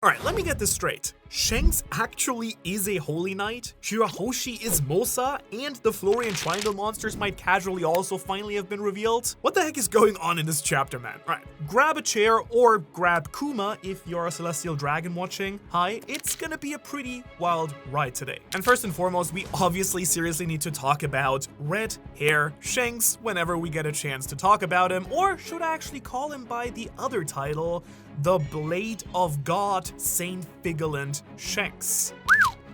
Alright, let me get this straight. Shanks actually is a Holy Knight, Shiraoshi is Mosa, and the Florian Triangle monsters might casually also finally have been revealed? What the heck is going on in this chapter, man? Alright, grab a chair or grab Kuma if you're a Celestial Dragon watching. Hi, it's gonna be a pretty wild ride today. And first and foremost, we obviously seriously need to talk about Red Hair Shanks whenever we get a chance to talk about him, or should I actually call him by the other title, the Blade of God, Saint Vigilant Shanks.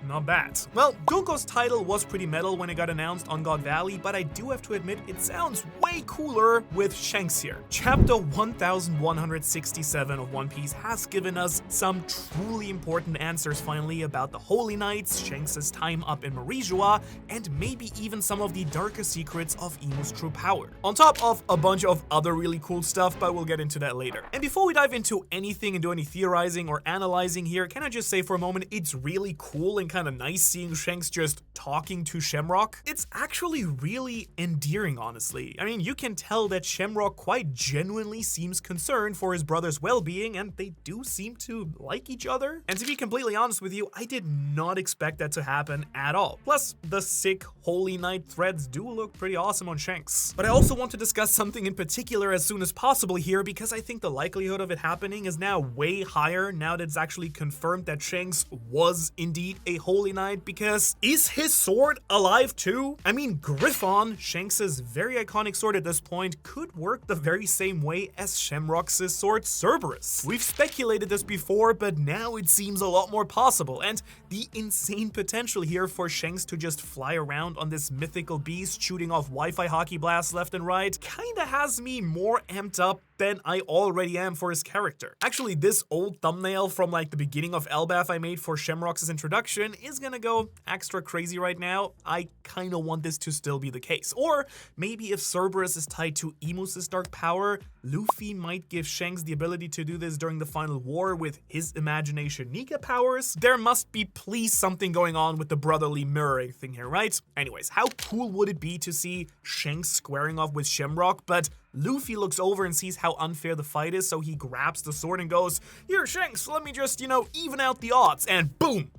Not bad. Well, Gunko's title was pretty metal when it got announced on God Valley, but I do have to admit it sounds way cooler with Shanks here. Chapter 1167 of One Piece has given us some truly important answers finally about the Holy Knights, Shanks' time up in Marijua, and maybe even some of the darker secrets of Imu's true power. On top of a bunch of other really cool stuff, but we'll get into that later. And before we dive into anything and do any theorizing or analyzing here, can I just say for a moment, it's really cool and kind of nice seeing Shanks just talking to Shamrock. It's actually really endearing, honestly. I mean, you can tell that Shamrock quite genuinely seems concerned for his brother's well-being, and they do seem to like each other. And to be completely honest with you, I did not expect that to happen at all. Plus, the sick Holy Knight threads do look pretty awesome on Shanks. But I also want to discuss something in particular as soon as possible here, because I think the likelihood of it happening is now way higher now that it's actually confirmed that Shanks was indeed a Holy Knight, because is his sword alive too? I mean, Griffin, Shanks' very iconic sword at this point, could work the very same way as Shamrock's sword Cerberus. We've speculated this before, but now it seems a lot more possible, and the insane potential here for Shanks to just fly around on this mythical beast shooting off Wi-Fi hockey blasts left and right kinda has me more amped up than I already am for his character. Actually, this old thumbnail from like the beginning of Elbaf I made for Shamrock's introduction is gonna go extra crazy right now. I kinda want this to still be the case. Or maybe if Cerberus is tied to Imu's dark power, Luffy might give Shanks the ability to do this during the final war with his imagination Nika powers. There must be please something going on with the brotherly mirroring thing here, right? Anyways, how cool would it be to see Shanks squaring off with Shamrock, but Luffy looks over and sees how unfair the fight is, so he grabs the sword and goes, "Here, Shanks, let me just, even out the odds," and boom!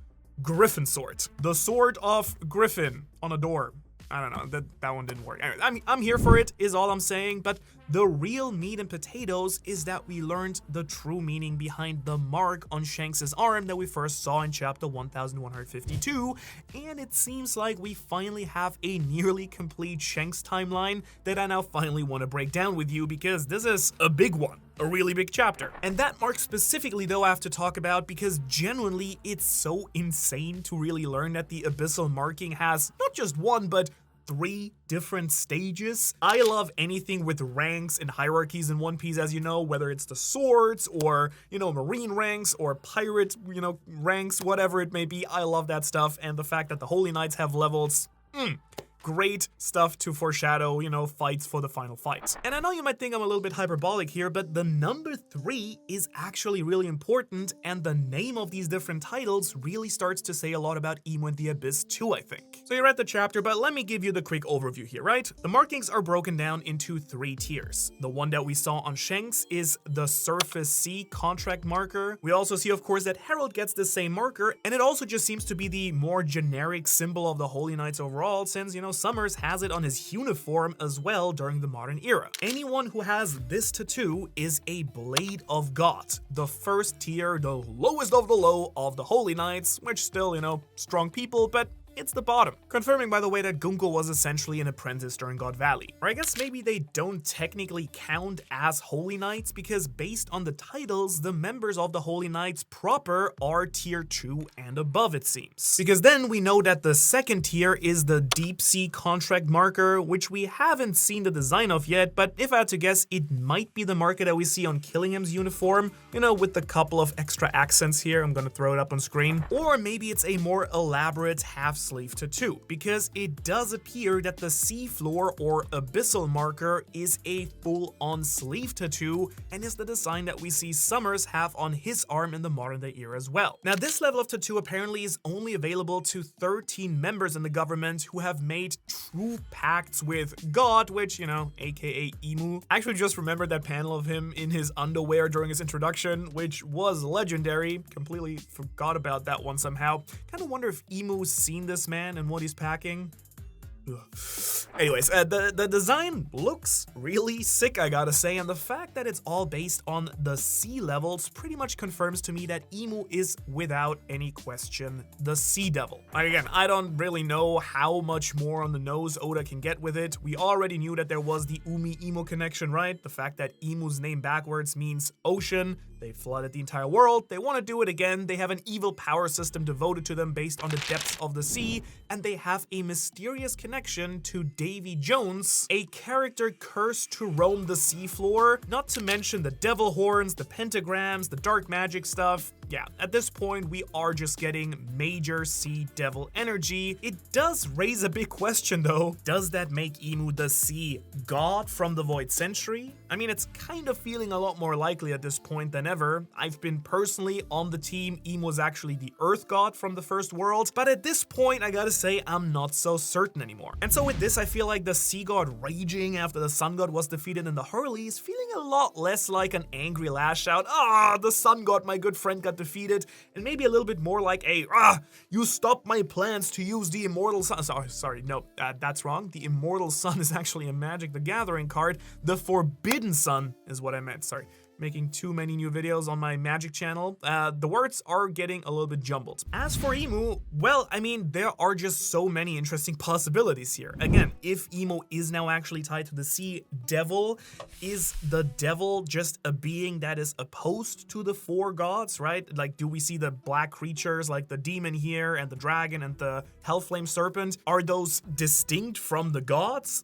Griffin sword. The sword of Griffin on a door. I don't know, that one didn't work. Anyway, I'm here for it, is all I'm saying, but the real meat and potatoes is that we learned the true meaning behind the mark on Shanks' arm that we first saw in chapter 1152, and it seems like we finally have a nearly complete Shanks timeline that I now finally want to break down with you, because this is a big one. A really big chapter. And that mark specifically though I have to talk about, because genuinely it's so insane to really learn that the abyssal marking has not just one but 3 different stages. I love anything with ranks and hierarchies in One Piece, as you know, whether it's the swords or, marine ranks or pirate, ranks, whatever it may be. I love that stuff, and the fact that the Holy Knights have levels, great stuff to foreshadow, fights for the final fight. And I know you might think I'm a little bit hyperbolic here, but the number 3 is actually really important, and the name of these different titles really starts to say a lot about Imu and the Abyss too, I think. So you read the chapter, but let me give you the quick overview here, right? The markings are broken down into 3 tiers. The one that we saw on Shanks is the Surface Sea contract marker. We also see, of course, that Herald gets the same marker, and it also just seems to be the more generic symbol of the Holy Knights overall, since, Summers has it on his uniform as well during the modern era. Anyone who has this tattoo is a Blade of God, the first tier, the lowest of the low of the Holy Knights, which still, strong people, but it's the bottom. Confirming, by the way, that Gunko was essentially an apprentice during God Valley. Or I guess maybe they don't technically count as Holy Knights, because based on the titles, the members of the Holy Knights proper are tier 2 and above, it seems. Because then we know that the second tier is the Deep Sea contract marker, which we haven't seen the design of yet, but if I had to guess, it might be the marker that we see on Killingham's uniform, with the couple of extra accents here. I'm gonna throw it up on screen. Or maybe it's a more elaborate half slave tattoo, because it does appear that the seafloor or abyssal marker is a full-on slave tattoo and is the design that we see Summers have on his arm in the modern day era as well. Now, this level of tattoo apparently is only available to 13 members in the government who have made true pacts with God, which, you know, aka Emu. I actually just remembered that panel of him in his underwear during his introduction, which was legendary. Completely forgot about that one somehow. Kind of wonder if Emu's seen this man and what he's packing. Ugh. Anyways, the design looks really sick, I gotta say, and the fact that it's all based on the sea levels pretty much confirms to me that Emu is, without any question, the Sea Devil. Like, again, I don't really know how much more on the nose Oda can get with it. We already knew that there was the Umi-Emu connection, right? The fact that Emu's name backwards means ocean. They flooded the entire world. They want to do it again. They have an evil power system devoted to them based on the depths of the sea, and they have a mysterious connection to Davy Jones, a character cursed to roam the seafloor, not to mention the devil horns, the pentagrams, the dark magic stuff. Yeah, at this point, we are just getting major sea devil energy. It does raise a big question though. Does that make Emu the sea god from the Void Century? I mean, it's kind of feeling a lot more likely at this point than ever. I've been personally on the team Emu is actually the earth god from the first world, but at this point, I gotta say, I'm not so certain anymore. And so with this, I feel like the sea god raging after the sun god was defeated in the Hurley is feeling a lot less like an angry lash out, the sun god, my good friend, got defeated, and maybe a little bit more like a, you stopped my plans to use the immortal sun. Sorry, no, that's wrong. The immortal sun is actually a Magic the Gathering card. The forbidden sun is what I meant, sorry. Making too many new videos on my Magic channel. The words are getting a little bit jumbled. As for Emu, well, I mean, there are just so many interesting possibilities here. Again, if Emu is now actually tied to the Sea Devil, is the devil just a being that is opposed to the four gods, right? Like, do we see the black creatures like the demon here and the dragon and the Hellflame Serpent? Are those distinct from the gods?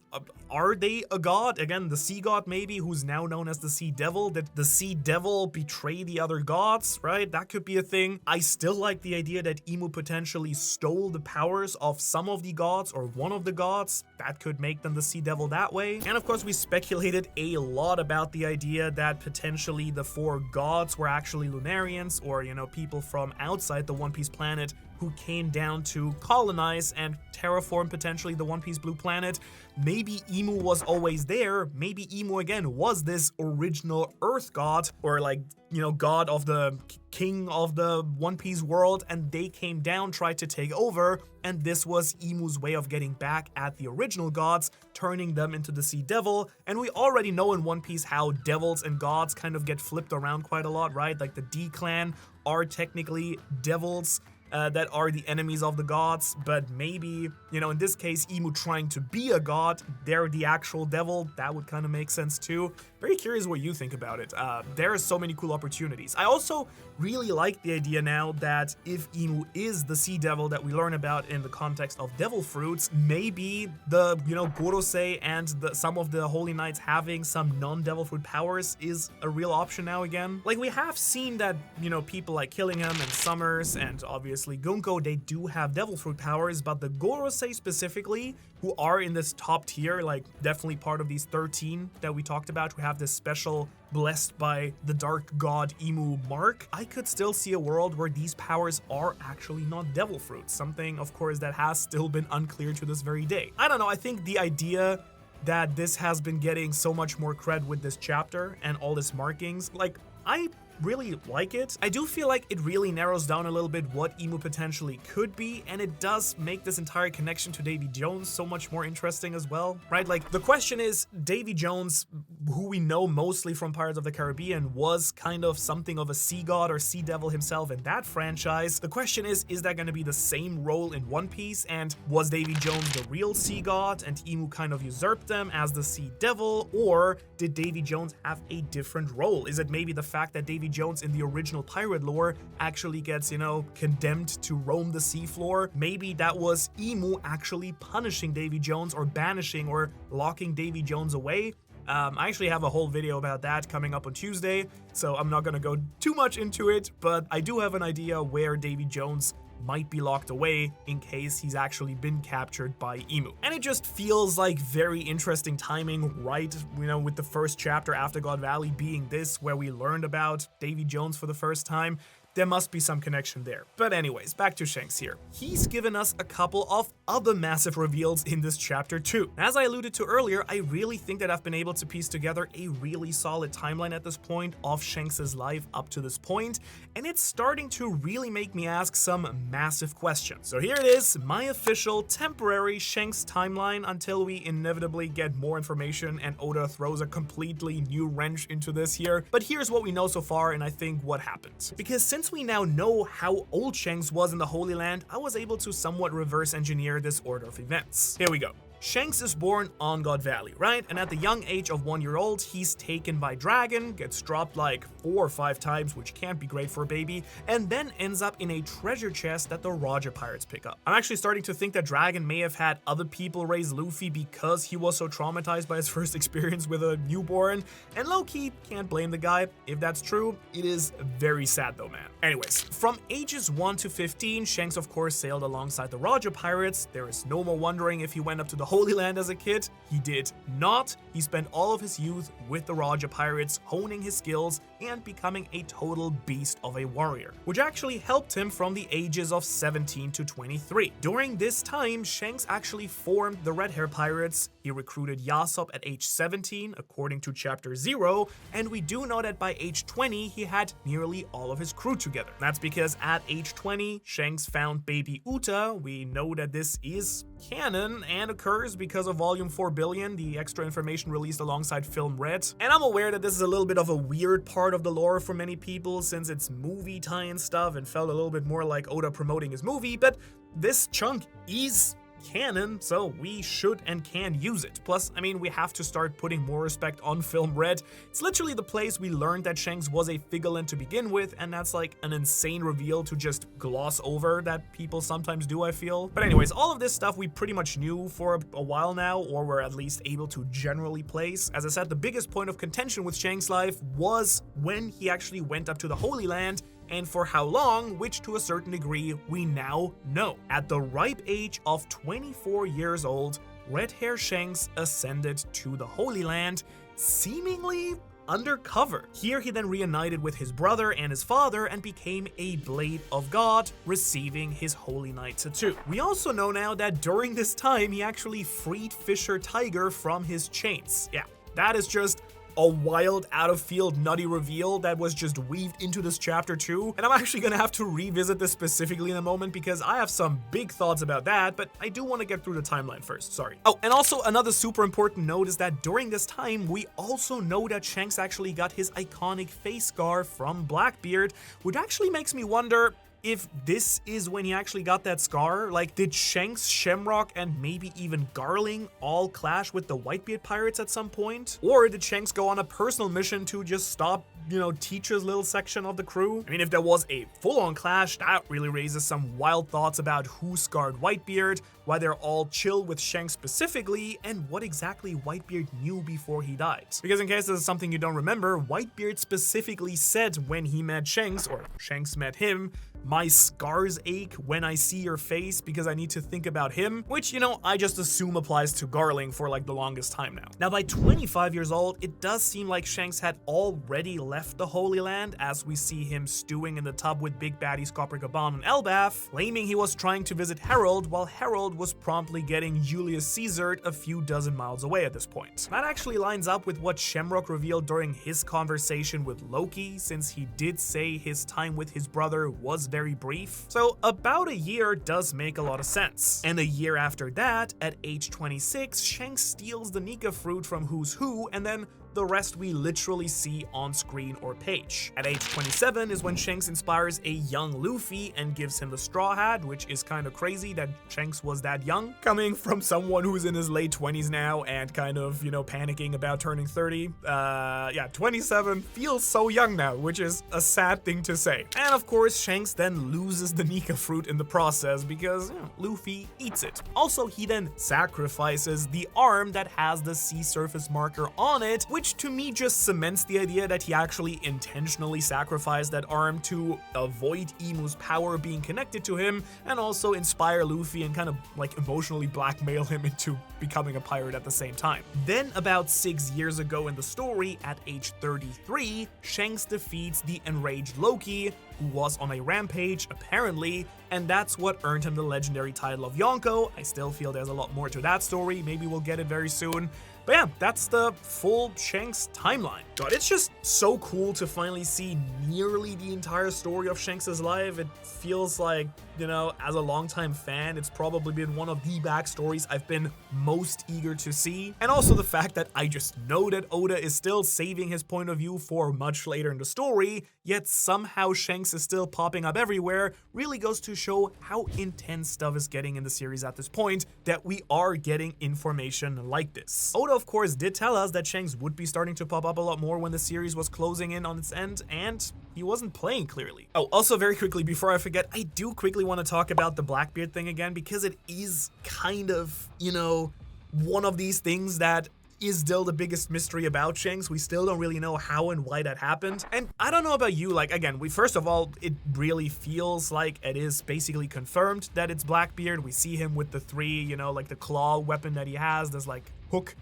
Are they a god? Again, the sea god maybe, who's now known as the Sea Devil. Did the Sea Devil betray the other gods, right? That could be a thing. I still like the idea that Emu potentially stole the powers of some of the gods or one of the gods. That could make them the Sea Devil that way. And of course, we speculated a lot about the idea that potentially the four gods were actually Lunarians, or, you know, people from outside the One Piece planet who came down to colonize and terraform potentially the One Piece Blue Planet. Maybe Emu was always there. Maybe Emu again was this original Earth god, or like, you know, god of the king of the One Piece world, and they came down, tried to take over, and this was Emu's way of getting back at the original gods, turning them into the Sea Devil. And we already know in One Piece how devils and gods kind of get flipped around quite a lot, right? Like the D-Clan are technically devils that are the enemies of the gods, but maybe, you know, in this case, Emu trying to be a god, they're the actual devil. That would kind of make sense too. Very curious what you think about it. There are so many cool opportunities. I also really like the idea now that if Emu is the Sea Devil that we learn about in the context of devil fruits, maybe the, you know, Gorosei and some of the Holy Knights having some non-devil fruit powers is a real option now again. Like, we have seen that, you know, people like Killingham and Summers and obviously Gunko, they do have devil fruit powers, but the Gorosei specifically, who are in this top tier, like definitely part of these 13 that we talked about, who have this special blessed by the dark god Emu mark, I could still see a world where these powers are actually not devil fruits, something of course that has still been unclear to this very day. I don't know, I think the idea that this has been getting so much more cred with this chapter and all this markings, like, I really like it. I do feel like it really narrows down a little bit what Emu potentially could be, and it does make this entire connection to Davy Jones so much more interesting as well, right? Like, the question is, Davy Jones, who we know mostly from Pirates of the Caribbean, was kind of something of a sea god or sea devil himself in that franchise. The question is that going to be the same role in One Piece, and was Davy Jones the real sea god and Emu kind of usurped them as the sea devil, or did Davy Jones have a different role? Is it maybe the fact that Davy Jones in the original pirate lore actually gets, you know, condemned to roam the seafloor? Maybe that was Emu actually punishing Davy Jones or banishing or locking Davy Jones away. I actually have a whole video about that coming up on Tuesday, so I'm not gonna go too much into it, but I do have an idea where Davy Jones might be locked away in case he's actually been captured by Emu. And it just feels like very interesting timing, right? You know, with the first chapter after God Valley being this, where we learned about Davy Jones for the first time. There must be some connection there. But anyways, back to Shanks here. He's given us a couple of other massive reveals in this chapter too. As I alluded to earlier, I really think that I've been able to piece together a really solid timeline at this point of Shanks' life up to this point, and it's starting to really make me ask some massive questions. So here it is, my official temporary Shanks timeline until we inevitably get more information and Oda throws a completely new wrench into this here. But here's what we know so far, and I think what happened. Because since we now know how old Shanks was in the Holy Land, I was able to somewhat reverse engineer this order of events. Here we go. Shanks is born on God Valley, right? And at the young age of 1 year old, he's taken by Dragon, gets dropped like 4 or 5 times, which can't be great for a baby, and then ends up in a treasure chest that the Roger pirates pick up. I'm actually starting to think that Dragon may have had other people raise Luffy because he was so traumatized by his first experience with a newborn, and low-key, can't blame the guy. If that's true, it is very sad though, man. Anyways, from ages 1 to 15, Shanks of course sailed alongside the Roger pirates. There is no more wondering if he went up to the Holy Land as a kid. He did not. He spent all of his youth with the Roger pirates, honing his skills and becoming a total beast of a warrior, which actually helped him from the ages of 17 to 23. During this time, Shanks actually formed the Red Hair Pirates. He recruited Yasop at age 17, according to chapter 0, and we do know that by age 20, he had nearly all of his crew together. That's because at age 20, Shanks found baby Uta. We know that this is canon and occurs because of Volume 4 Billion, the extra information released alongside Film Red. And I'm aware that this is a little bit of a weird part of the lore for many people since it's movie tie-in stuff and felt a little bit more like Oda promoting his movie, but this chunk is canon, so we should and can use it. Plus, I mean, we have to start putting more respect on Film Red. It's literally the place we learned that Shanks was a Figureland to begin with, and that's like an insane reveal to just gloss over that people sometimes do, I feel. But anyways, all of this stuff we pretty much knew for a while now, or were at least able to generally place. As I said, the biggest point of contention with Shanks' life was when he actually went up to the Holy Land, and for how long, which to a certain degree we now know. At the ripe age of 24 years old, Red Hair Shanks ascended to the Holy Land, seemingly undercover. Here he then reunited with his brother and his father and became a Blade of God, receiving his Holy Knight tattoo. We also know now that during this time he actually freed Fisher Tiger from his chains. Yeah, that is just a wild, out-of-field, nutty reveal that was just weaved into this chapter too. And I'm actually gonna have to revisit this specifically in a moment because I have some big thoughts about that, but I do want to get through the timeline first, sorry. Oh, and also another super important note is that during this time, we also know that Shanks actually got his iconic face scar from Blackbeard, which actually makes me wonder if this is when he actually got that scar. Like, did Shanks, Shamrock, and maybe even Garling all clash with the Whitebeard pirates at some point? Or did Shanks go on a personal mission to just stop, you know, Teacher's little section of the crew? I mean, if there was a full-on clash, that really raises some wild thoughts about who scarred Whitebeard, why they're all chill with Shanks specifically, and what exactly Whitebeard knew before he died. Because in case this is something you don't remember, Whitebeard specifically said when he met Shanks, or Shanks met him, "My scars ache when I see your face because I need to think about him," which, you know, I just assume applies to Garling for like the longest time now. Now, by 25 years old, it does seem like Shanks had already left the Holy Land, as we see him stewing in the tub with Big Baddies Copacabana and Elbaf, claiming he was trying to visit Harold, while Harold was promptly getting Julius Caesared a few dozen miles away at this point. That actually lines up with what Shamrock revealed during his conversation with Loki, since he did say his time with his brother was very brief. So about a year does make a lot of sense. And a year after that, at age 26, Shanks steals the Nika fruit from Who's Who and then the rest we literally see on screen or page. At age 27 is when Shanks inspires a young Luffy and gives him the straw hat, which is kind of crazy that Shanks was that young, coming from someone who's in his late 20s now and kind of, you know, panicking about turning 30. Yeah, 27 feels so young now, which is a sad thing to say. And of course, Shanks then loses the Nika fruit in the process because, you know, Luffy eats it. Also, he then sacrifices the arm that has the sea surface marker on it, which to me just cements the idea that he actually intentionally sacrificed that arm to avoid Imu's power being connected to him and also inspire Luffy and kind of like emotionally blackmail him into becoming a pirate at the same time. Then about 6 years ago in the story, at age 33, Shanks defeats the enraged Loki, who was on a rampage apparently, and that's what earned him the legendary title of Yonko. I still feel there's a lot more to that story, maybe we'll get it very soon. But yeah, that's the full Shanks timeline. God, it's just so cool to finally see nearly the entire story of Shanks' life. It feels like, you know, as a longtime fan, it's probably been one of the backstories I've been most eager to see. And also the fact that I just know that Oda is still saving his point of view for much later in the story, yet somehow Shanks is still popping up everywhere, really goes to show how intense stuff is getting in the series at this point, that we are getting information like this. Oda, of course, did tell us that Shanks would be starting to pop up a lot more when the series was closing in on its end, and he wasn't playing clearly. Oh, also very quickly, before I forget, I do quickly want to talk about the Blackbeard thing again, because it is kind of, you know, one of these things that is still the biggest mystery about Shanks. We still don't really know how and why that happened. And I don't know about you, like, again, first of all, it really feels like it is basically confirmed that it's Blackbeard. We see him with the three, you know, like the claw weapon that he has, this like hook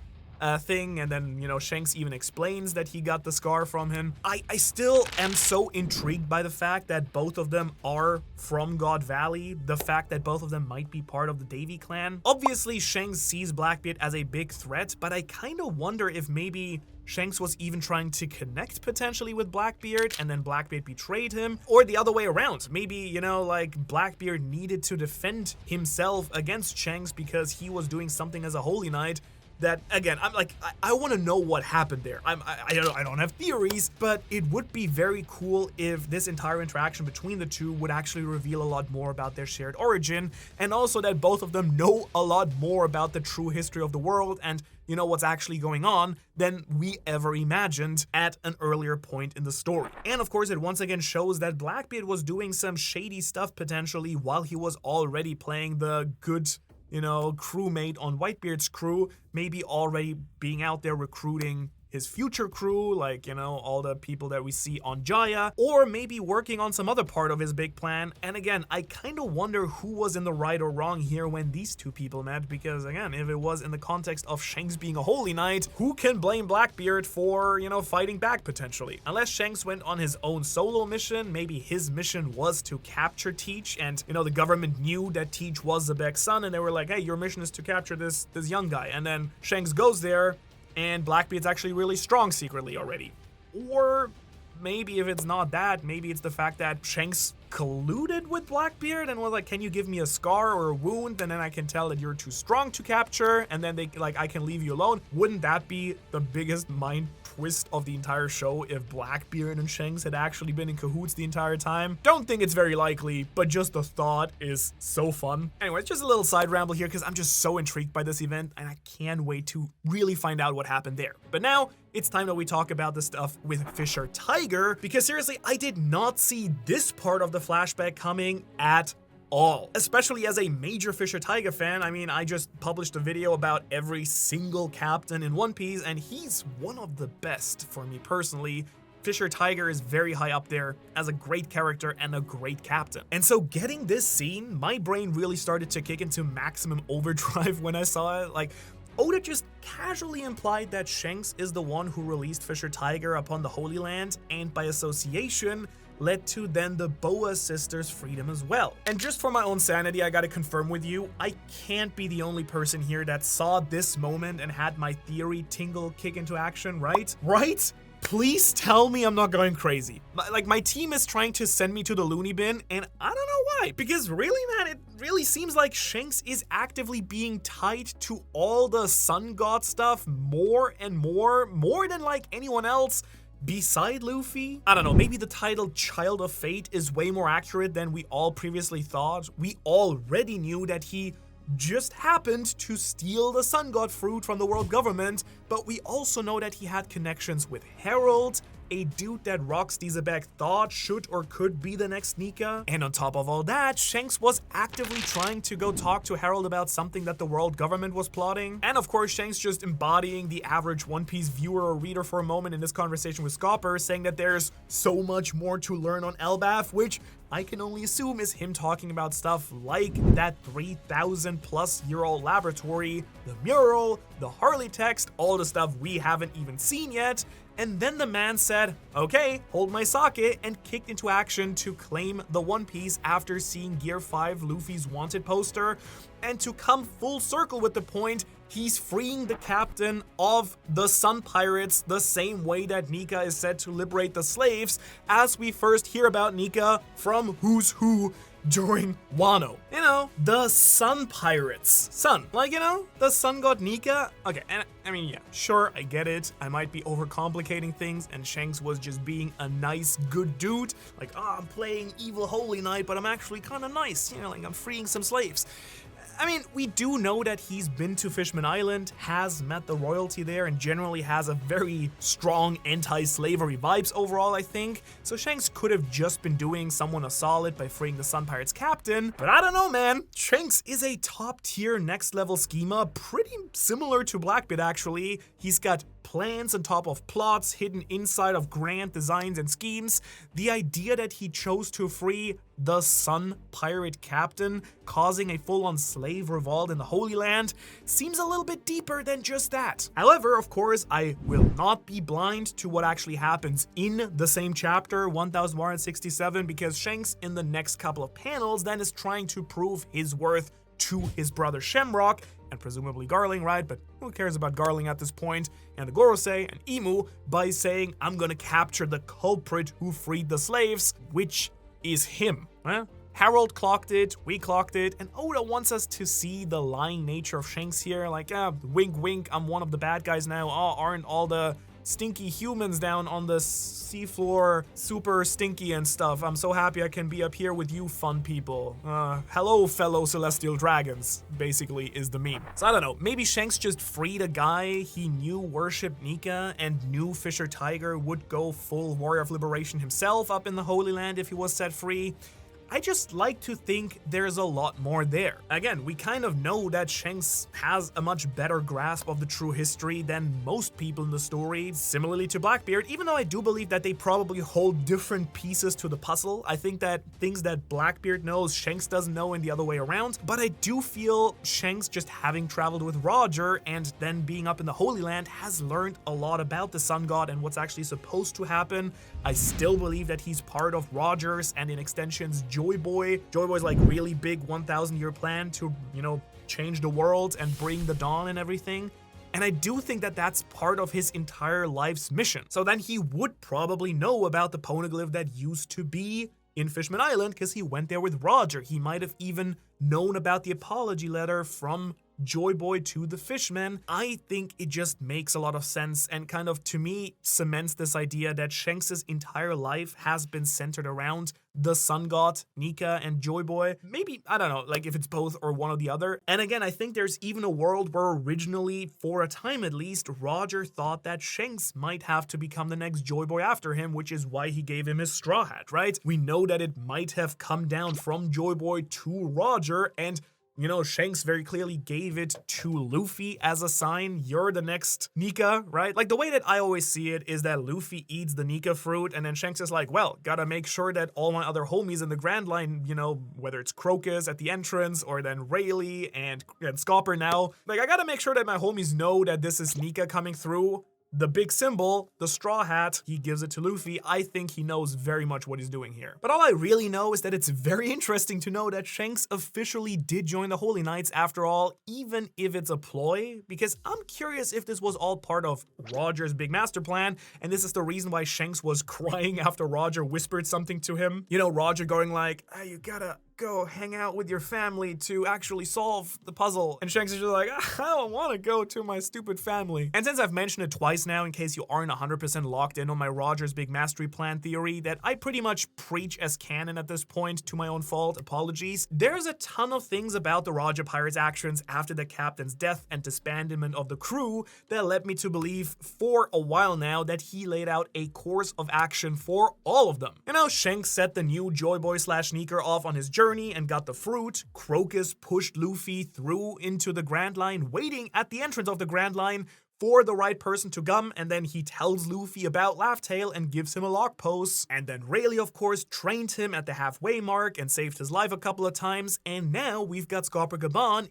thing, and then, you know, Shanks even explains that he got the scar from him. I still am so intrigued by the fact that both of them are from God Valley, the fact that both of them might be part of the Davy clan. Obviously, Shanks sees Blackbeard as a big threat, but I kind of wonder if maybe Shanks was even trying to connect potentially with Blackbeard, and then Blackbeard betrayed him, or the other way around. Maybe, you know, like Blackbeard needed to defend himself against Shanks because he was doing something as a Holy Knight that, again, I'm like, I want to know what happened there. I don't have theories, but it would be very cool if this entire interaction between the two would actually reveal a lot more about their shared origin, and also that both of them know a lot more about the true history of the world and, you know, what's actually going on than we ever imagined at an earlier point in the story. And of course, it once again shows that Blackbeard was doing some shady stuff potentially while he was already playing the good, you know, crewmate on Whitebeard's crew, maybe already being out there recruiting his future crew, like, you know, all the people that we see on Jaya, or maybe working on some other part of his big plan. And again, I kind of wonder who was in the right or wrong here when these two people met, because again, if it was in the context of Shanks being a Holy Knight, who can blame Blackbeard for, you know, fighting back potentially? Unless Shanks went on his own solo mission, maybe his mission was to capture Teach, and, you know, the government knew that Teach was Zebek's son, and they were like, hey, your mission is to capture this young guy. And then Shanks goes there, and Blackbeard's actually really strong secretly already. Or maybe if it's not that, maybe it's the fact that Shanks colluded with Blackbeard and was like, can you give me a scar or a wound, and then I can tell that you're too strong to capture, and then they, like, I can leave you alone. Wouldn't that be the biggest mind twist of the entire show if Blackbeard and Shanks had actually been in cahoots the entire time? Don't think it's very likely, but just the thought is so fun. Anyway, it's just a little side ramble here because I'm just so intrigued by this event, and I can't wait to really find out what happened there. But now, it's time that we talk about the stuff with Fisher Tiger, because seriously, I did not see this part of the flashback coming at all. Especially as a major Fisher Tiger fan. I mean, I just published a video about every single captain in One Piece, and he's one of the best for me personally. Fisher Tiger is very high up there as a great character and a great captain. And so getting this scene, my brain really started to kick into maximum overdrive when I saw it. Like, Oda just casually implied that Shanks is the one who released Fisher Tiger upon the Holy Land, and by association, led to then the Boa sisters' freedom as well. And just for my own sanity, I gotta confirm with you, I can't be the only person here that saw this moment and had my theory tingle kick into action, right? Right? Please tell me I'm not going crazy. Like, my team is trying to send me to the loony bin, and I don't know why. Because really, man, it really seems like Shanks is actively being tied to all the sun god stuff more and more than like anyone else beside Luffy. I don't know, maybe the title Child of Fate is way more accurate than we all previously thought. We already knew that he just happened to steal the sun god fruit from the world government, but we also know that he had connections with Herald, a dude that Rox Diesebek thought should or could be the next Nika. And on top of all that, Shanks was actively trying to go talk to Herald about something that the world government was plotting. And of course, Shanks just embodying the average One Piece viewer or reader for a moment in this conversation with Scopper, saying that there's so much more to learn on Elbaf, which I can only assume is him talking about stuff like that 3,000 plus year old laboratory, the mural, the Harley text, all the stuff we haven't even seen yet. And then the man said, okay, hold my sake, and kicked into action to claim the One Piece after seeing Gear 5 Luffy's wanted poster. And to come full circle with the point, he's freeing the captain of the Sun Pirates the same way that Nika is said to liberate the slaves, as we first hear about Nika from Who's Who during Wano. You know, the Sun Pirates. Sun. Like, you know, the Sun God Nika. Okay, and I mean, yeah, sure, I get it. I might be overcomplicating things, and Shanks was just being a nice, good dude. Like, oh, I'm playing Evil Holy Knight, but I'm actually kind of nice. You know, like, I'm freeing some slaves. I mean, we do know that he's been to Fishman Island, has met the royalty there, and generally has a very strong anti-slavery vibes overall, I think. So Shanks could have just been doing someone a solid by freeing the Sun Pirates captain. But I don't know, man. Shanks is a top-tier next-level schema, pretty similar to Blackbeard, actually. He's got plans on top of plots hidden inside of grand designs and schemes. The idea that he chose to free the Sun Pirate captain, causing a full-on slave revolt in the Holy Land, seems a little bit deeper than just that. However, of course, I will not be blind to what actually happens in the same chapter, 1167, because Shanks in the next couple of panels then is trying to prove his worth to his brother Shamrock, and presumably Garling, right? But who cares about Garling at this point? And the Gorosei and Imu by saying, I'm gonna capture the culprit who freed the slaves, which is him. Well, Harold clocked it, we clocked it, and Oda wants us to see the lying nature of Shanks here. Like, wink wink, I'm one of the bad guys now. Oh, aren't all the stinky humans down on the seafloor super stinky and stuff? I'm so happy I can be up here with you fun people. Hello, fellow celestial dragons, basically is the meme. So I don't know, maybe Shanks just freed a guy he knew worshipped Nika and knew Fisher Tiger would go full warrior of liberation himself up in the Holy Land if he was set free. I just like to think there's a lot more there. Again, we kind of know that Shanks has a much better grasp of the true history than most people in the story, similarly to Blackbeard, even though I do believe that they probably hold different pieces to the puzzle. I think that things that Blackbeard knows, Shanks doesn't know, and the other way around, but I do feel Shanks, just having traveled with Roger and then being up in the Holy Land, has learned a lot about the Sun God and what's actually supposed to happen. I still believe that he's part of Roger's and in extensions Joy Boy. Joy Boy's like really big 1,000-year plan to, you know, change the world and bring the dawn and everything. And I do think that that's part of his entire life's mission. So then he would probably know about the poneglyph that used to be in Fishman Island because he went there with Roger. He might have even known about the apology letter from Joy Boy to the Fishman. I think it just makes a lot of sense and kind of, to me, cements this idea that Shanks' entire life has been centered around the Sun God, Nika, and Joy Boy. Maybe, I don't know, like if it's both or one or the other. And again, I think there's even a world where originally, for a time at least, Roger thought that Shanks might have to become the next Joy Boy after him, which is why he gave him his straw hat, right? We know that it might have come down from Joy Boy to Roger, and you know, Shanks very clearly gave it to Luffy as a sign, you're the next Nika, right? Like, the way that I always see it is that Luffy eats the Nika fruit, and then Shanks is like, well, gotta make sure that all my other homies in the Grand Line, you know, whether it's Crocus at the entrance, or then Rayleigh and Scopper now, like, I gotta make sure that my homies know that this is Nika coming through. the big symbol, the straw hat, he gives it to Luffy. I think he knows very much what he's doing here. But all I really know is that it's very interesting to know that Shanks officially did join the Holy Knights after all, even if it's a ploy, because I'm curious if this was all part of Roger's big master plan, and this is the reason why Shanks was crying after Roger whispered something to him. You know, Roger going like, "Ah, you gotta go hang out with your family to actually solve the puzzle." And Shanks is just like, "I don't want to go to my stupid family." And since I've mentioned it twice now, in case you aren't 100% locked in on my Roger's big mastery plan theory that I pretty much preach as canon at this point, to my own fault, apologies, there's a ton of things about the Roger Pirates' actions after the captain's death and disbandment of the crew that led me to believe for a while now that he laid out a course of action for all of them. You know, Shanks set the new Joy Boy / Sneaker off on his journey and got the fruit. Crocus pushed Luffy through into the Grand Line, waiting at the entrance of the Grand Line for the right person to come, and then he tells Luffy about Laugh Tale and gives him a lock pose. And then Rayleigh, of course, trained him at the halfway mark and saved his life a couple of times, and now we've got Scoper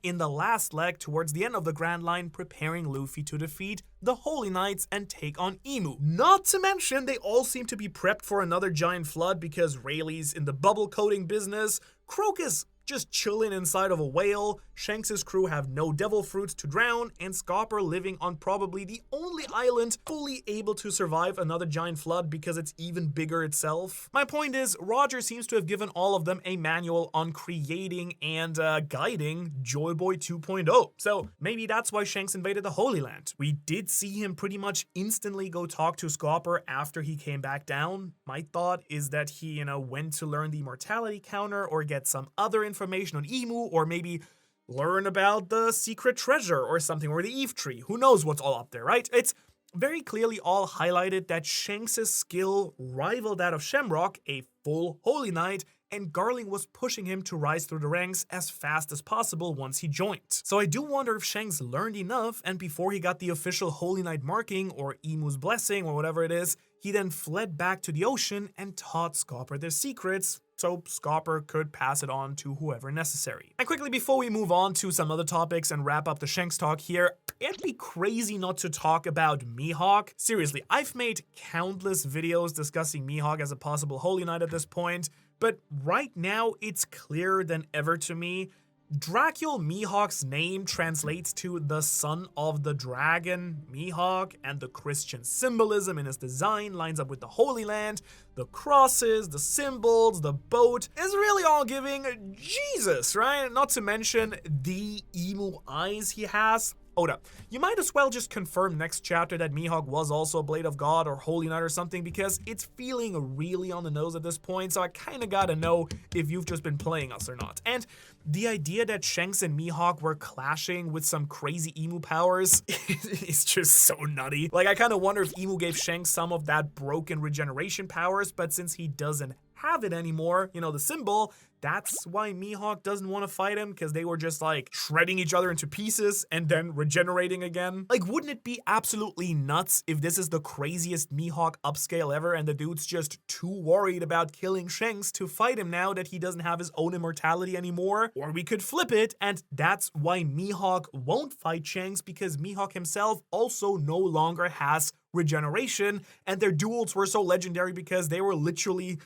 in the last leg towards the end of the Grand Line, preparing Luffy to defeat the Holy Knights and take on Emu. Not to mention, they all seem to be prepped for another giant flood because Rayleigh's in the bubble coating business, Crocus just chilling inside of a whale, Shanks' crew have no devil fruits to drown, and Scopper living on probably the only island fully able to survive another giant flood because it's even bigger itself. My point is, Roger seems to have given all of them a manual on creating and guiding Joy Boy 2.0. So maybe that's why Shanks invaded the Holy Land. We did see him pretty much instantly go talk to Scopper after he came back down. My thought is that he, went to learn the immortality counter or get some other information on Emu, or maybe learn about the secret treasure or something, or the Eve tree. Who knows what's all up there, right? It's very clearly all highlighted that Shanks' skill rivaled that of Shamrock, a full Holy Knight, and Garling was pushing him to rise through the ranks as fast as possible once he joined. So I do wonder if Shanks learned enough, and before he got the official Holy Knight marking, or Emu's blessing, or whatever it is, he then fled back to the ocean and taught Scopper their secrets, so Scopper could pass it on to whoever necessary. And quickly before we move on to some other topics and wrap up the Shanks talk here, it'd be crazy not to talk about Mihawk. Seriously, I've made countless videos discussing Mihawk as a possible Holy Knight at this point, but right now it's clearer than ever to me. Dracul Mihawk's name translates to the son of the dragon, Mihawk, and the Christian symbolism in his design lines up with the Holy Land. The crosses, the symbols, the boat is really all giving Jesus, right? Not to mention the emu eyes he has. Oda, you might as well just confirm next chapter that Mihawk was also a Blade of God or Holy Knight or something, because it's feeling really on the nose at this point, so I kinda gotta know if you've just been playing us or not. And the idea that Shanks and Mihawk were clashing with some crazy emu powers is just so nutty. Like, I kinda wonder if Emu gave Shanks some of that broken regeneration powers, but since he doesn't have it anymore, the symbol, that's why Mihawk doesn't want to fight him, because they were just like shredding each other into pieces and then regenerating again. Like, wouldn't it be absolutely nuts if this is the craziest Mihawk upscale ever and the dude's just too worried about killing Shanks to fight him now that he doesn't have his own immortality anymore? Or we could flip it, and that's why Mihawk won't fight Shanks, because Mihawk himself also no longer has regeneration, and their duels were so legendary because they were literally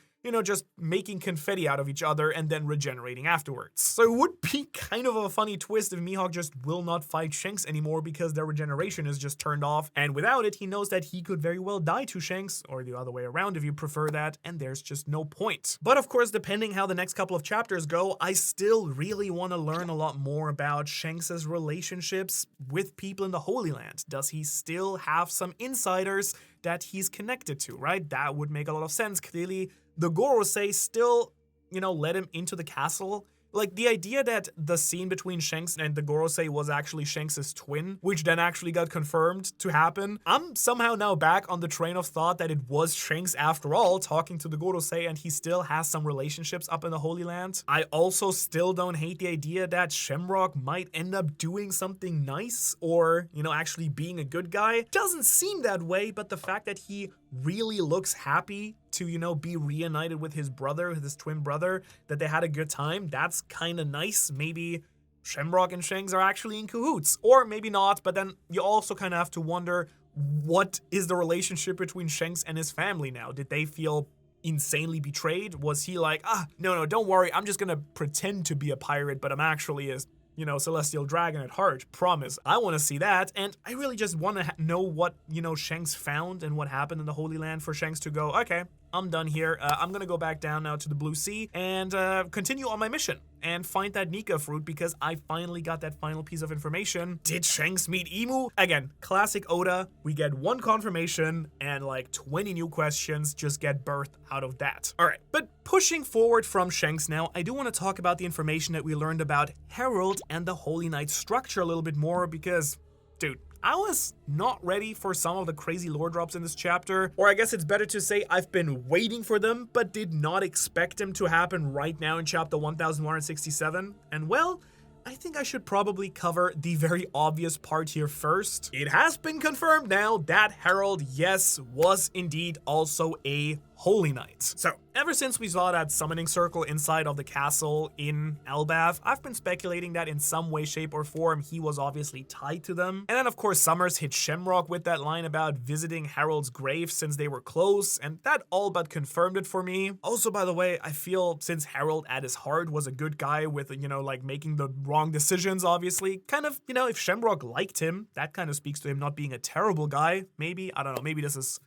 just making confetti out of each other and then regenerating afterwards. So it would be kind of a funny twist if Mihawk just will not fight Shanks anymore because their regeneration is just turned off, and without it, he knows that he could very well die to Shanks, or the other way around if you prefer that, and there's just no point. But of course, depending how the next couple of chapters go, I still really want to learn a lot more about Shanks' relationships with people in the Holy Land. Does he still have some insiders that he's connected to, right? That would make a lot of sense. Clearly, the Gorosei still, let him into the castle. Like, the idea that the scene between Shanks and the Gorosei was actually Shanks' twin, which then actually got confirmed to happen. I'm somehow now back on the train of thought that it was Shanks after all talking to the Gorosei, and he still has some relationships up in the Holy Land. I also still don't hate the idea that Shamrock might end up doing something nice, or, actually being a good guy. Doesn't seem that way, but the fact that he really looks happy to, be reunited with his brother, with his twin brother, that they had a good time, that's kind of nice. Maybe Shamrock and Shanks are actually in cahoots, or maybe not, but then you also kind of have to wonder, what is the relationship between Shanks and his family now? Did they feel insanely betrayed? Was he like, no, don't worry, I'm just gonna pretend to be a pirate, but I'm actually a, celestial dragon at heart. Promise. I want to see that, and I really just want to know what, Shanks found and what happened in the Holy Land for Shanks to go, okay, I'm done here. I'm gonna go back down now to the Blue Sea and continue on my mission and find that Nika fruit because I finally got that final piece of information. Did Shanks meet Emu? Again, classic Oda. We get one confirmation and like 20 new questions just get birthed out of that. All right, but pushing forward from Shanks now, I do want to talk about the information that we learned about Herald and the Holy Knight structure a little bit more because, dude, I was not ready for some of the crazy lore drops in this chapter, or I guess it's better to say I've been waiting for them, but did not expect them to happen right now in chapter 1167. And well, I think I should probably cover the very obvious part here first. It has been confirmed now that Herald, yes, was indeed also a Holy Knight. So, ever since we saw that summoning circle inside of the castle in Elbaf, I've been speculating that in some way, shape, or form, he was obviously tied to them. And then, of course, Summers hit Shamrock with that line about visiting Herald's grave since they were close, and that all but confirmed it for me. Also, by the way, I feel since Herald at his heart was a good guy with, making the wrong decisions, obviously, kind of, if Shamrock liked him, that kind of speaks to him not being a terrible guy. Maybe, I don't know, maybe this is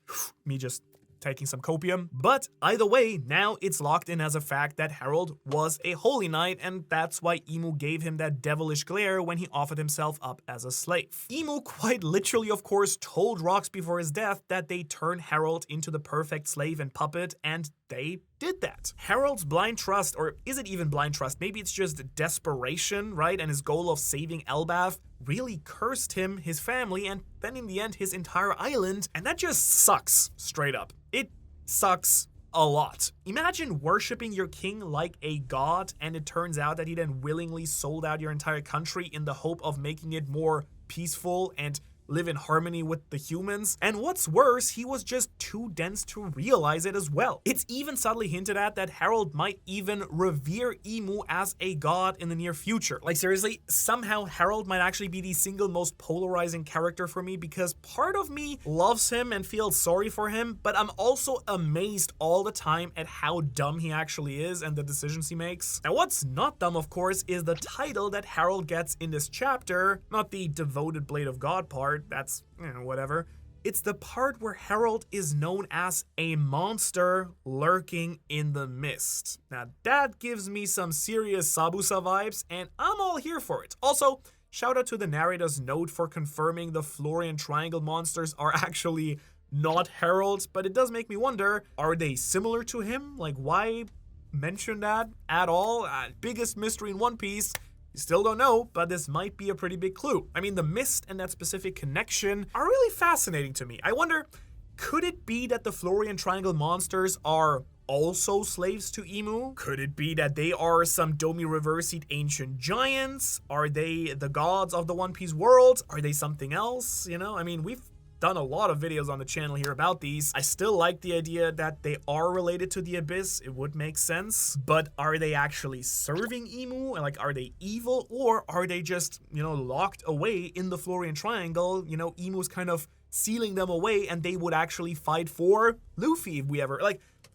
me just taking some copium. But either way, now it's locked in as a fact that Herald was a Holy Knight, and that's why Emu gave him that devilish glare when he offered himself up as a slave. Emu quite literally, of course, told Rocks before his death that they turned Herald into the perfect slave and puppet, and they did that. Herald's blind trust, or is it even blind trust? Maybe it's just desperation, right? And his goal of saving Elbaf really cursed him, his family, and then in the end, his entire island, and that just sucks, straight up. It sucks a lot. Imagine worshipping your king like a god, and it turns out that he then willingly sold out your entire country in the hope of making it more peaceful and live in harmony with the humans. And what's worse, he was just too dense to realize it as well. It's even subtly hinted at that Herald might even revere Emu as a god in the near future. Like seriously, somehow Herald might actually be the single most polarizing character for me because part of me loves him and feels sorry for him, but I'm also amazed all the time at how dumb he actually is and the decisions he makes. And what's not dumb, of course, is the title that Herald gets in this chapter, not the devoted Blade of God part, that's, whatever. It's the part where Herald is known as a monster lurking in the mist. Now that gives me some serious Sabusa vibes, and I'm all here for it. Also, shout out to the narrator's note for confirming the Florian Triangle monsters are actually not Heralds, but it does make me wonder, are they similar to him? Like, why mention that at all? Biggest mystery in One Piece. Still don't know, but this might be a pretty big clue. I mean, the mist and that specific connection are really fascinating to me. I wonder, could it be that the Florian Triangle monsters are also slaves to Emu? Could it be that they are some Domi Reversite ancient giants? Are they the gods of the One Piece world? Are they something else? I mean, we've done a lot of videos on the channel here about these. I still like the idea that they are related to the Abyss. It would make sense. But are they actually serving Emu? Like, are they evil? Or are they just, locked away in the Florian Triangle? Emu's kind of sealing them away and they would actually fight for Luffy if we ever...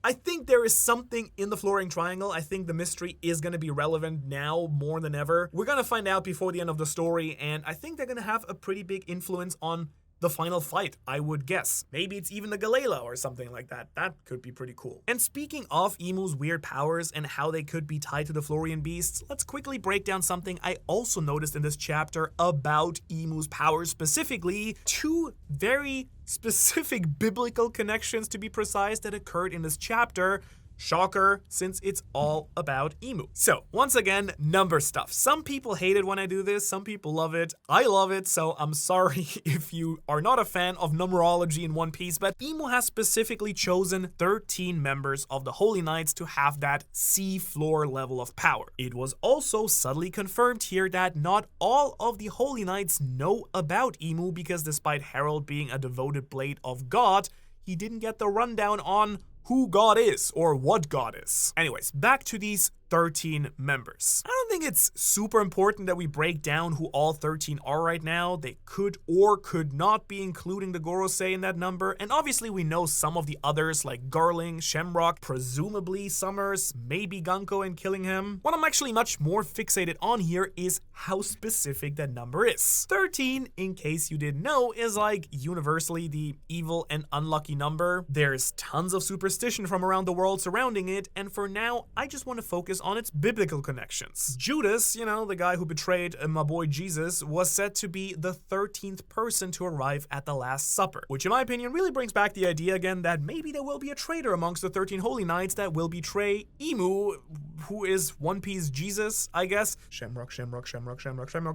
I think there is something in the Florian Triangle. I think the mystery is going to be relevant now more than ever. We're going to find out before the end of the story, and I think they're going to have a pretty big influence on the final fight, I would guess. Maybe it's even the Galela or something like that. That could be pretty cool. And speaking of Emu's weird powers and how they could be tied to the Florian beasts, let's quickly break down something I also noticed in this chapter about Emu's powers, specifically two very specific biblical connections, to be precise, that occurred in this chapter. Shocker, since it's all about Emu. So, once again, number stuff. Some people hate it when I do this, some people love it. I love it, so I'm sorry if you are not a fan of numerology in One Piece, but Emu has specifically chosen 13 members of the Holy Knights to have that sea floor level of power. It was also subtly confirmed here that not all of the Holy Knights know about Emu, because despite Herald being a devoted blade of God, he didn't get the rundown on who God is or what God is. Anyways, back to these 13 members. I don't think it's super important that we break down who all 13 are right now. They could or could not be including the Gorosei in that number, and obviously we know some of the others like Garling, Shamrock, presumably Summers, maybe Gunko and Killingham. What I'm actually much more fixated on here is how specific that number is. 13, in case you didn't know, is like universally the evil and unlucky number. There's tons of superstition from around the world surrounding it, and for now, I just want to focus on its biblical connections. Judas, you know, the guy who betrayed my boy Jesus, was said to be the 13th person to arrive at the Last Supper, which in my opinion really brings back the idea again that maybe there will be a traitor amongst the 13 Holy Knights that will betray Imu, who is One Piece Jesus, I guess. Shamrock,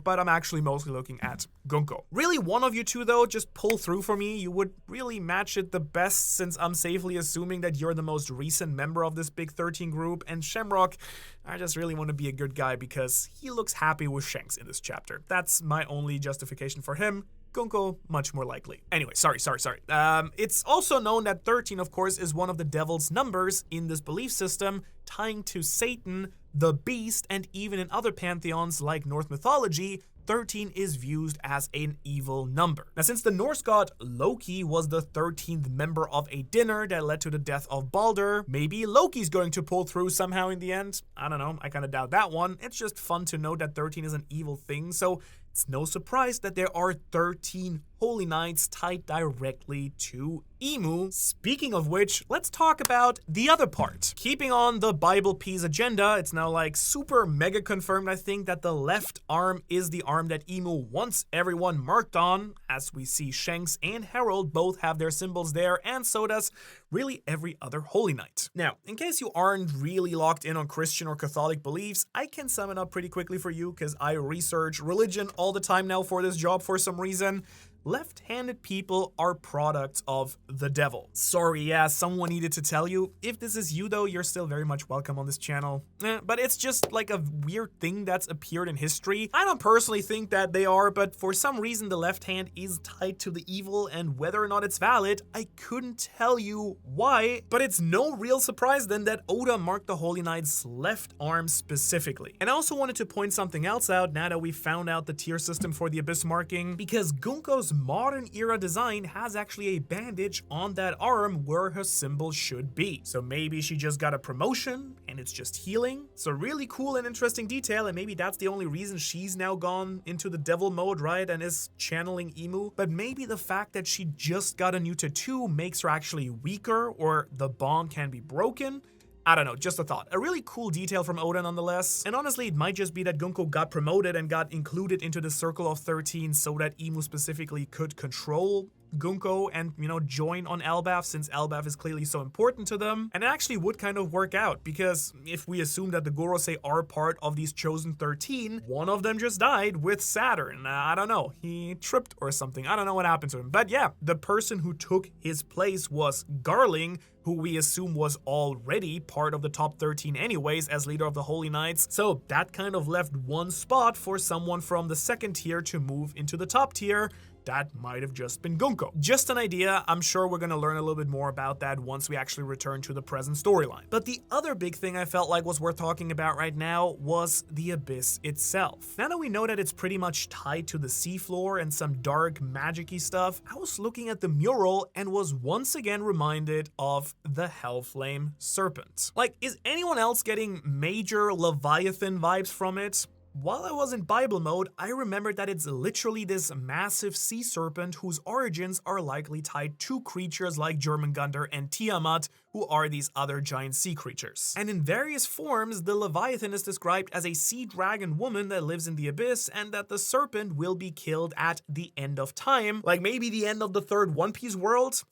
but I'm actually mostly looking at Gunko. Really, one of you two though, just pull through for me. You would really match it the best, since I'm safely assuming that you're the most recent member of this big 13 group, and Shamrock, I just really want to be a good guy because he looks happy with Shanks in this chapter. That's my only justification for him. Gunko, much more likely. Anyway, sorry. It's also known that 13, of course, is one of the devil's numbers in this belief system, tying to Satan, the beast, and even in other pantheons like Norse mythology, 13 is viewed as an evil number. Now, since the Norse god Loki was the 13th member of a dinner that led to the death of Balder, maybe Loki's going to pull through somehow in the end. I don't know, I kind of doubt that one. It's just fun to know that 13 is an evil thing, so it's no surprise that there are 13 Holy Knights tied directly to Imu. Speaking of which, let's talk about the other part. Keeping on the Bible Peace agenda, it's now like super mega confirmed, I think, that the left arm is the arm that Imu wants everyone marked on, as we see Shanks and Harold both have their symbols there, and so does really every other Holy Knight. Now, in case you aren't really locked in on Christian or Catholic beliefs, I can sum it up pretty quickly for you because I research religion all the time now for this job for some reason. Left-handed people are products of the devil. Sorry, yeah, someone needed to tell you. If this is you though, you're still very much welcome on this channel. But it's just like a weird thing that's appeared in history. I don't personally think that they are, but for some reason the left hand is tied to the evil, and whether or not it's valid, I couldn't tell you why. But it's no real surprise then that Oda marked the Holy Knight's left arm specifically. And I also wanted to point something else out now that we found out the tier system for the Abyss marking, because Gunko's modern era design has actually a bandage on that arm where her symbol should be. So maybe she just got a promotion and it's just healing. It's a really cool and interesting detail, and maybe that's the only reason she's now gone into the devil mode, right, and is channeling Imu. But maybe the fact that she just got a new tattoo makes her actually weaker, or the bond can be broken. I don't know, just a thought. A really cool detail from Oda nonetheless. And honestly, it might just be that Gunko got promoted and got included into the circle of 13 so that Imu specifically could control Gunko and, you know, join on Elbaf, since Elbaf is clearly so important to them. And it actually would kind of work out, because if we assume that the Gorosei are part of these chosen 13, one of them just died with Saturn. I don't know, he tripped or something. I don't know what happened to him. But yeah, the person who took his place was Garling, who we assume was already part of the top 13 anyways as leader of the Holy Knights. So that kind of left one spot for someone from the second tier to move into the top tier. That might have just been Gunko. Just an idea. I'm sure we're going to learn a little bit more about that once we actually return to the present storyline. But the other big thing I felt like was worth talking about right now was the Abyss itself. Now that we know that it's pretty much tied to the seafloor and some dark magic-y stuff, I was looking at the mural and was once again reminded of the Hellflame Serpent. Like, is anyone else getting major Leviathan vibes from it? While I was in Bible mode, I remembered that it's literally this massive sea serpent whose origins are likely tied to creatures like Jormungandr and Tiamat, who are these other giant sea creatures. And in various forms, the Leviathan is described as a sea dragon woman that lives in the abyss, and that the serpent will be killed at the end of time, like maybe the end of the third One Piece world.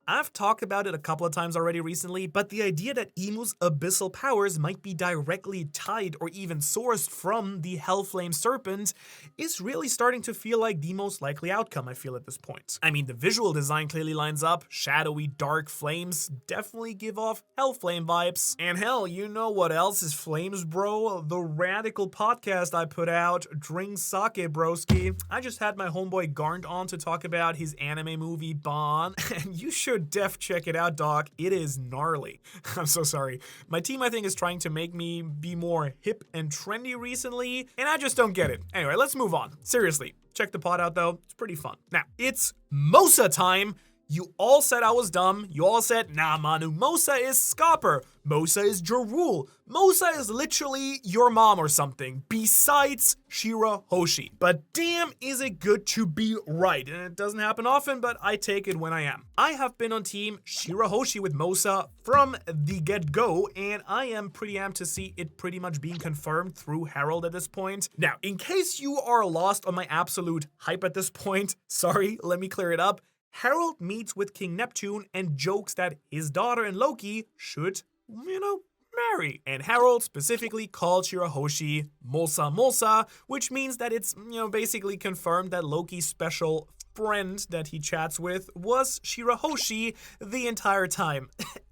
I've talked about it a couple of times already recently, but the idea that Imu's abyssal powers might be directly tied or even sourced from the Hellflame Serpent is really starting to feel like the most likely outcome, I feel, at this point. I mean, the visual design clearly lines up. Shadowy, dark flames definitely give off Hellflame vibes. And hell, you know what else is flames, bro? The radical podcast I put out, Drink Sake Broski. I just had my homeboy Garnt on to talk about his anime movie, Bon, and you should should check it out, dog. It is gnarly. I'm so sorry. My team, I think, is trying to make me be more hip and trendy recently, and I just don't get it. Anyway, let's move on. Seriously, check the pod out though. It's pretty fun. Now, it's Mosa time. You all said I was dumb. You all said, nah, Manu, Mosa is Scopper. Mosa is Jarul. Mosa is literally your mom or something, besides Shiraoshi. But damn, is it good to be right. And it doesn't happen often, but I take it when I am. I have been on team Shiraoshi with Mosa from the get-go, and I am pretty amped to see it pretty much being confirmed through Herald at this point. Now, in case you are lost on my absolute hype at this point, sorry, let me clear it up. Herald meets with King Neptune and jokes that his daughter and Loki should, marry. And Herald specifically called Shiraoshi Mosa, which means that it's, basically confirmed that Loki's special friend that he chats with was Shiraoshi the entire time.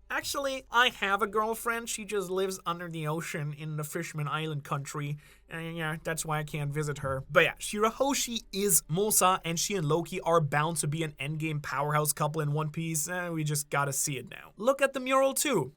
Actually, I have a girlfriend. She just lives under the ocean in the Fishman Island country. And yeah, that's why I can't visit her. But yeah, Shiraoshi is Mosa, and she and Loki are bound to be an endgame powerhouse couple in One Piece. We just gotta see it now. Look at the mural too.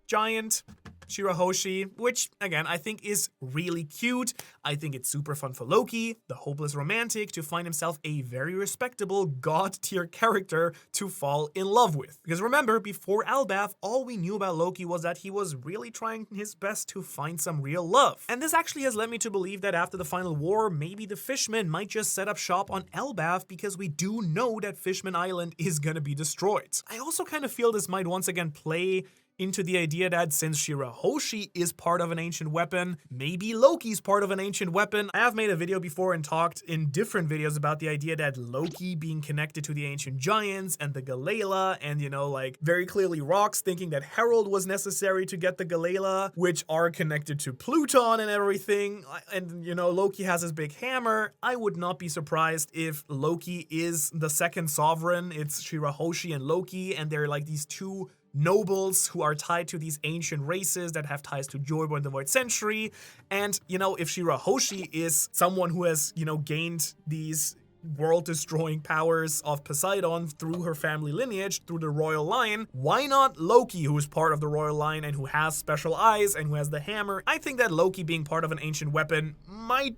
Giant Shiraoshi, which again I think is really cute. I think it's super fun for Loki, the hopeless romantic, to find himself a very respectable god tier character to fall in love with. Because remember, before Elbaf, all we knew about Loki was that he was really trying his best to find some real love. And this actually has led me to believe that after the final war, maybe the Fishmen might just set up shop on Elbaf, because we do know that Fishman Island is gonna be destroyed. I also kind of feel this might once again play into the idea that since Shiraoshi is part of an ancient weapon, maybe Loki's part of an ancient weapon. I have made a video before and talked in different videos about the idea that Loki being connected to the ancient giants and the Galela, and very clearly Rocks thinking that Herald was necessary to get the Galela, which are connected to Pluton and everything. And Loki has his big hammer. I would not be surprised if Loki is the second sovereign. It's Shiraoshi and Loki, and they're like these two nobles who are tied to these ancient races that have ties to Joyboy and the Void Century. And, if Shiraoshi is someone who has, gained these world-destroying powers of Poseidon through her family lineage, through the royal line, why not Loki, who is part of the royal line and who has special eyes and who has the hammer? I think that Loki being part of an ancient weapon might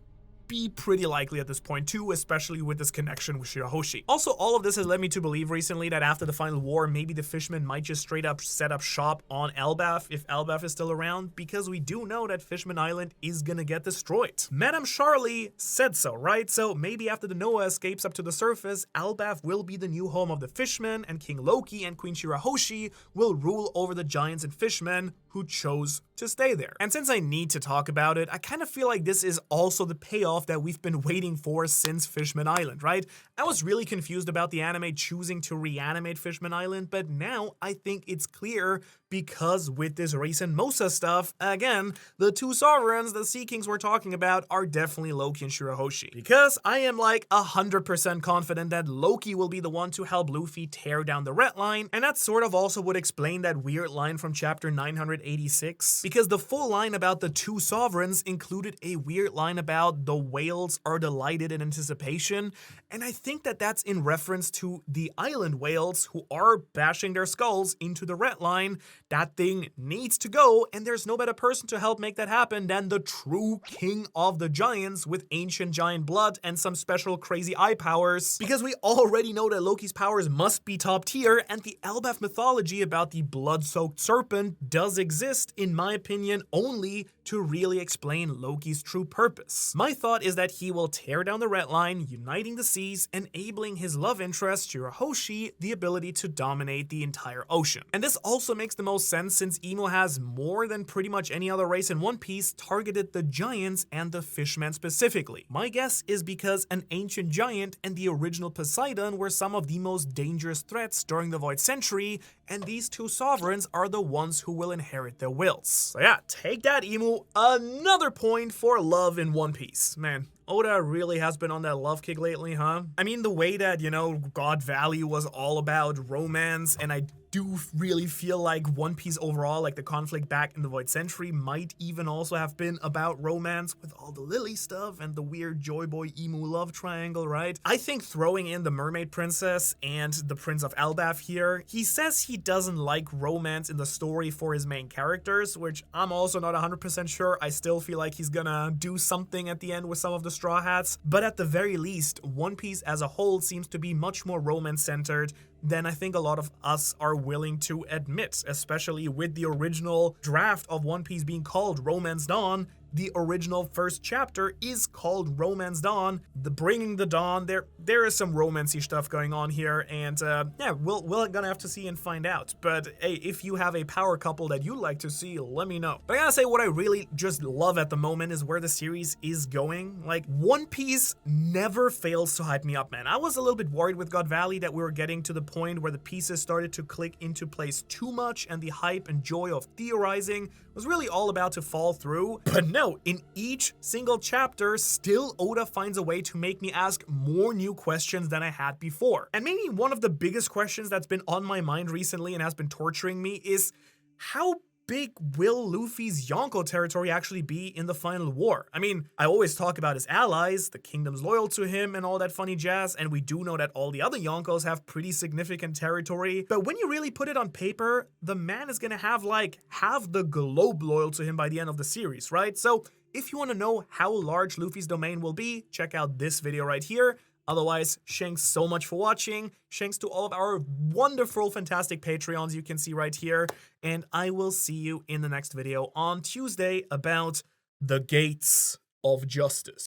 be pretty likely at this point too, especially with this connection with Shiraoshi. Also, all of this has led me to believe recently that after the final war, maybe the Fishmen might just straight up set up shop on Elbaf if Elbaf is still around, because we do know that Fishman Island is gonna get destroyed. Madame Charlie said so, right? So maybe after the Noah escapes up to the surface, Elbaf will be the new home of the Fishmen, and King Loki and Queen Shiraoshi will rule over the giants and Fishmen who chose to stay there. And since I need to talk about it, I kind of feel like this is also the payoff that we've been waiting for since Fishman Island, right? I was really confused about the anime choosing to reanimate Fishman Island, but now I think it's clear, because with this recent Mosa stuff, again, the two sovereigns, the Sea Kings we're talking about, are definitely Loki and Shiraoshi. Because I am 100% confident that Loki will be the one to help Luffy tear down the Red Line, and that sort of also would explain that weird line from chapter 986, because the full line about the two sovereigns included a weird line about the whales are delighted in anticipation, and I think that that's in reference to the island whales who are bashing their skulls into the Red Line. That thing needs to go, and there's no better person to help make that happen than the true king of the giants with ancient giant blood and some special crazy eye powers, because we already know that Loki's powers must be top tier, and the Elbaf mythology about the blood-soaked serpent does exist, in my opinion, only to really explain Loki's true purpose. My thought is that he will tear down the Red Line, uniting the seas, enabling his love interest, Shiraoshi, the ability to dominate the entire ocean. And this also makes the most sense since Imo has, more than pretty much any other race in One Piece, targeted the giants and the fishmen specifically. My guess is because an ancient giant and the original Poseidon were some of the most dangerous threats during the Void Century, and these two sovereigns are the ones who will inherit their wills. So yeah, take that, Emu. Another point for love in One Piece. Man, Oda really has been on that love kick lately, huh? I mean, the way that, you know, God Valley was all about romance, and I do really feel like One Piece overall, like the conflict back in the Void Century, might even also have been about romance with all the Lily stuff and the weird Joy Boy Emu love triangle, right? I think throwing in the Mermaid Princess and the Prince of Elbaf here, he says he doesn't like romance in the story for his main characters, which I'm also not 100% sure. I still feel like he's gonna do something at the end with some of the Straw Hats, but at the very least, One Piece as a whole seems to be much more romance-centered than I think a lot of us are willing to admit, especially with the original draft of One Piece being called Romance Dawn. The original first chapter is called Romance Dawn. The Bringing the Dawn, there is some romancy stuff going on here, and yeah, we're gonna have to see and find out. But hey, if you have a power couple that you'd like to see, let me know. But I gotta say, what I really just love at the moment is where the series is going. Like, One Piece never fails to hype me up, man. I was a little bit worried with God Valley that we were getting to the point where the pieces started to click into place too much, and the hype and joy of theorizing was really all about to fall through. But no, in each single chapter, still Oda finds a way to make me ask more new questions than I had before. And maybe one of the biggest questions that's been on my mind recently and has been torturing me is, how big will Luffy's Yonko territory actually be in the final war? I mean, I always talk about his allies, the kingdoms loyal to him and all that funny jazz, and we do know that all the other Yonkos have pretty significant territory, but when you really put it on paper, the man is gonna have like half the globe loyal to him by the end of the series, right? So if you want to know how large Luffy's domain will be, check out this video right here. Otherwise, Shanks so much for watching. Shanks to all of our wonderful, fantastic Patreons you can see right here. And I will see you in the next video on Tuesday about the Gates of Justice.